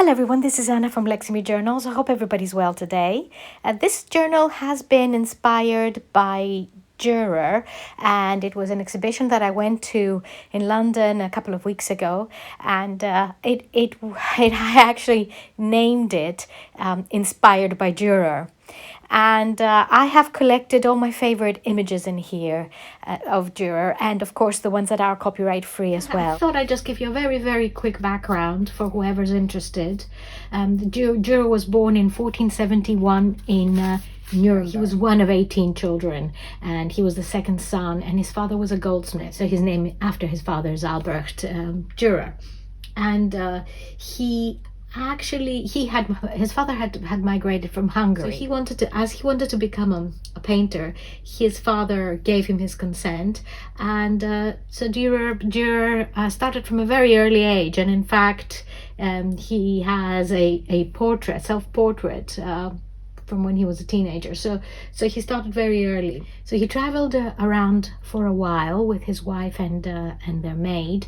Hello everyone, this is Anna from Handmade Journals. I hope everybody's well today. This journal has been inspired by Durer, and it was an exhibition that I went to in London a couple of weeks ago, and I actually named it inspired by Durer. And I have collected all my favorite images in here of Durer, and of course the ones that are copyright free as well. I thought I'd just give you a very quick background for whoever's interested. Durer was born in 1471 in Nuremberg. He was one of 18 children, and he was the second son, and his father was a goldsmith, so his name after his father is Albrecht Durer. And his father had migrated from Hungary. So he wanted to become a painter. His father gave him his consent, and so Durer started from a very early age, and in fact he has a self-portrait from when he was a teenager. So he started very early. So he traveled around for a while with his wife and their maid,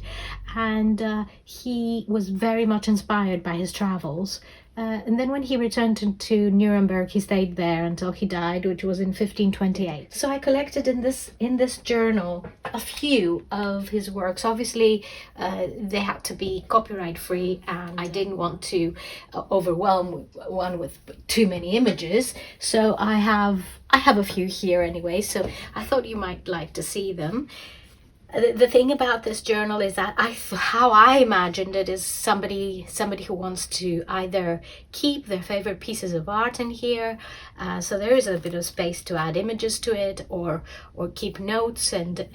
and he was very much inspired by his travels. And then when he returned to Nuremberg, he stayed there until he died, which was in 1528. So I collected in this journal a few of his works. Obviously, they had to be copyright free, and I didn't want to overwhelm one with too many images. So I have a few here anyway. So I thought you might like to see them. The thing about this journal is that how I imagined it is somebody who wants to either keep their favorite pieces of art in here, so there is a bit of space to add images to it, or keep notes and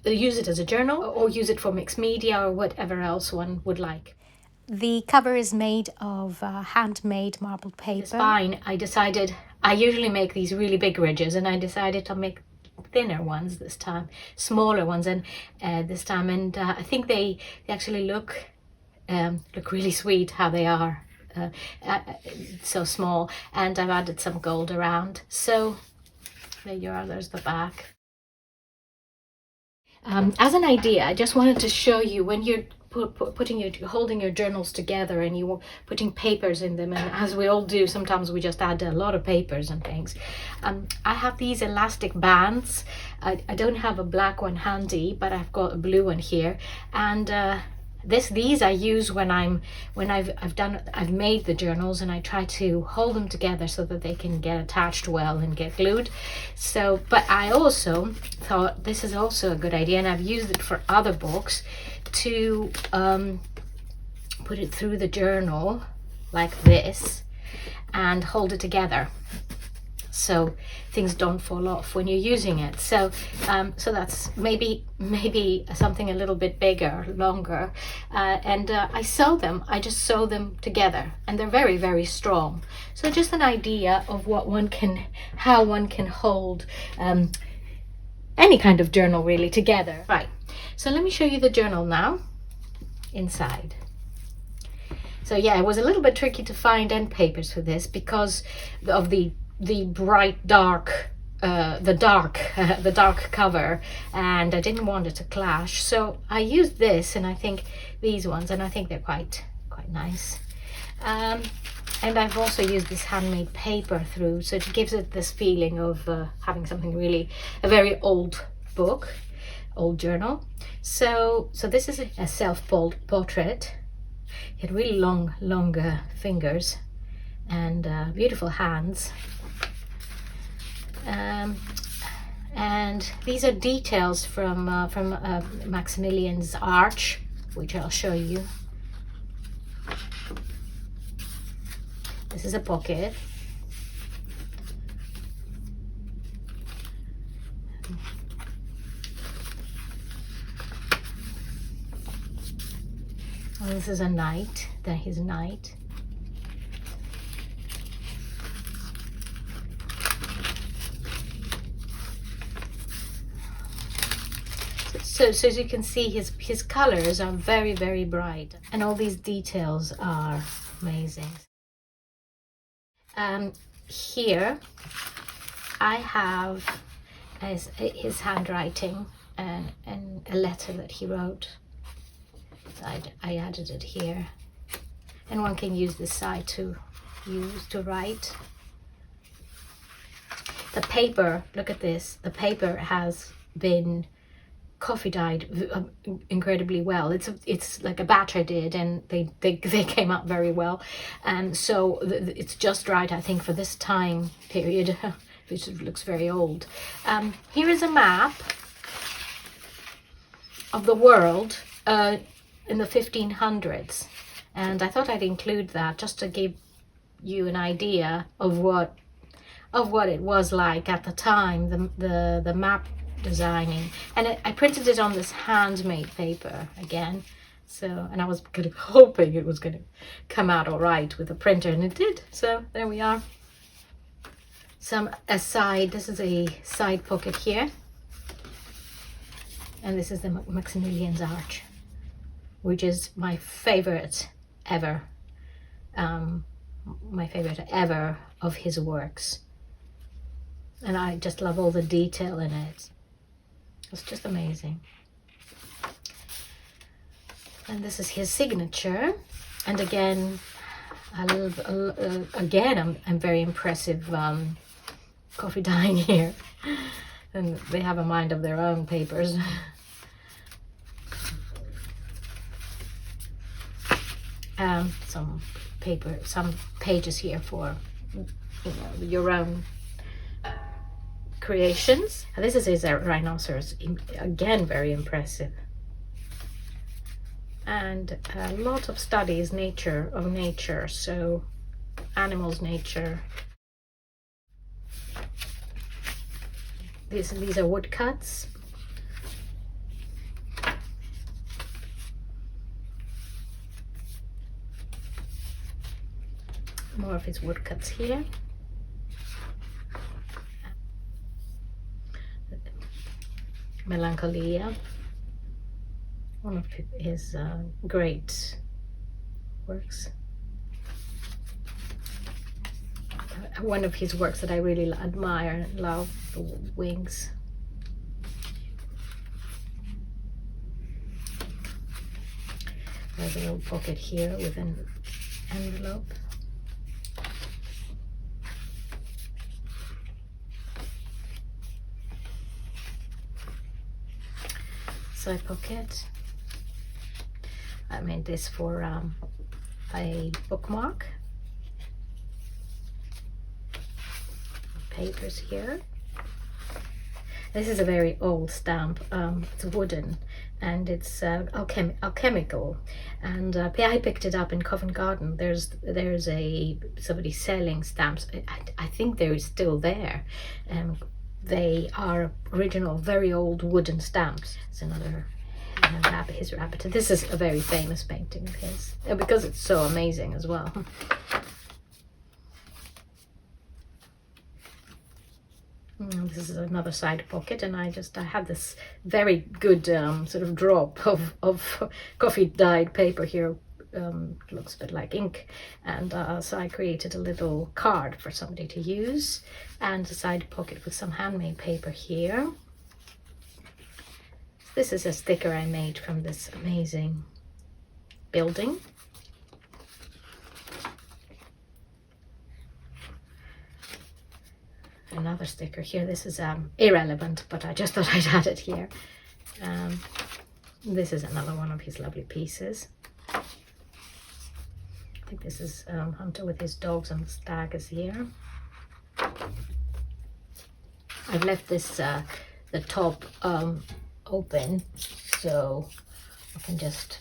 use it as a journal, or use it for mixed media or whatever else one would like. The cover is made of handmade marbled paper. It's fine. I usually make these really big ridges, and I decided to make thinner ones this time, smaller ones, and this time, and I think they actually look really sweet how they are so small, and I've added some gold around. So there you are, there's the back. As an idea, I just wanted to show you when you're holding your journals together and you're putting papers in them, and as we all do, sometimes we just add a lot of papers and things. I have these elastic bands. I don't have a black one handy, but I've got a blue one here, and these I use when I've made the journals, and I try to hold them together so that they can get attached well and get glued. So, but I also thought this is also a good idea, and I've used it for other books, to put it through the journal like this and hold it together so things don't fall off when you're using it. So that's maybe something a little bit bigger, longer, and I just sew them together, and they're very strong. So just an idea of how one can hold any kind of journal really together. Right, so let me show you the journal now inside. So yeah, it was a little bit tricky to find end papers for this because of the bright dark the dark cover, and I didn't want it to clash, so I used this, and I think these ones, and I think they're quite nice. And I've also used this handmade paper through, so it gives it this feeling of having something really, a very old book, old journal. So this is a self-portrait. He had really long fingers and beautiful hands. And these are details from Maximilian's arch, which I'll show you. This is a pocket. Well, this is a knight, his knight. So as you can see, his colors are very bright, and all these details are amazing. Here I have his handwriting and a letter that he wrote. So I added it here. and one can use this side to write. The paper, look at this, the paper has been coffee dyed incredibly well. It's like a batch I did, and they came out very well, and so it's just right, I think, for this time period, which looks very old. Here is a map of the world in the 1500s, and I thought I'd include that just to give you an idea of what it was like at the time, the map designing. And I printed it on this handmade paper again, so, and I was kind of hoping it was going to come out all right with the printer, and it did. So there we are. This is a side pocket here, and this is the Maximilian's Arch, which is my favorite ever, of his works, and I just love all the detail in it. It's just amazing. And this is his signature, and again, I'm very impressive coffee dyeing here, and they have a mind of their own, papers. Some pages here for your own creations. And this is his rhinoceros, again very impressive. And a lot of studies of nature, so animals, nature. These are woodcuts. More of his woodcuts here. Melancholia, one of his great works. One of his works that I really admire and love, the wings. There's a little pocket here with an envelope. Side pocket. I made this for a bookmark. Papers here. This is a very old stamp. It's wooden, and it's alchemical. And I picked it up in Covent Garden. There's somebody selling stamps. I think they're still there. They are original, very old wooden stamps. It's another his rabbit. This is a very famous painting of his, because it's so amazing as well. This is another side pocket, and I had this very good sort of drop of coffee dyed paper here. Looks a bit like ink, and so I created a little card for somebody to use, and a side pocket with some handmade paper here. This is a sticker I made from this amazing building. Another sticker here. This is irrelevant, but I just thought I'd add it here. This is another one of his lovely pieces. I think this is Hunter with his dogs, and the stag is here. I've left this the top open, so I can just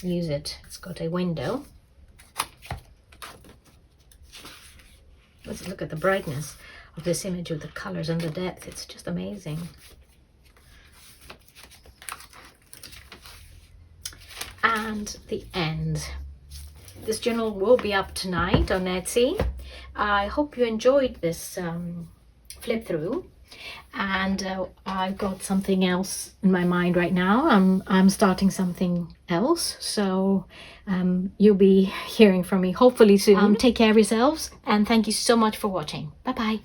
use it. It's got a window. Let's look at the brightness of this image with the colors and the depth. It's just amazing. And the end. This journal will be up tonight on Etsy. I hope you enjoyed this flip through, and I've got something else in my mind right now. I'm starting something else, so you'll be hearing from me hopefully soon. Take care of yourselves, and thank you so much for watching. Bye bye.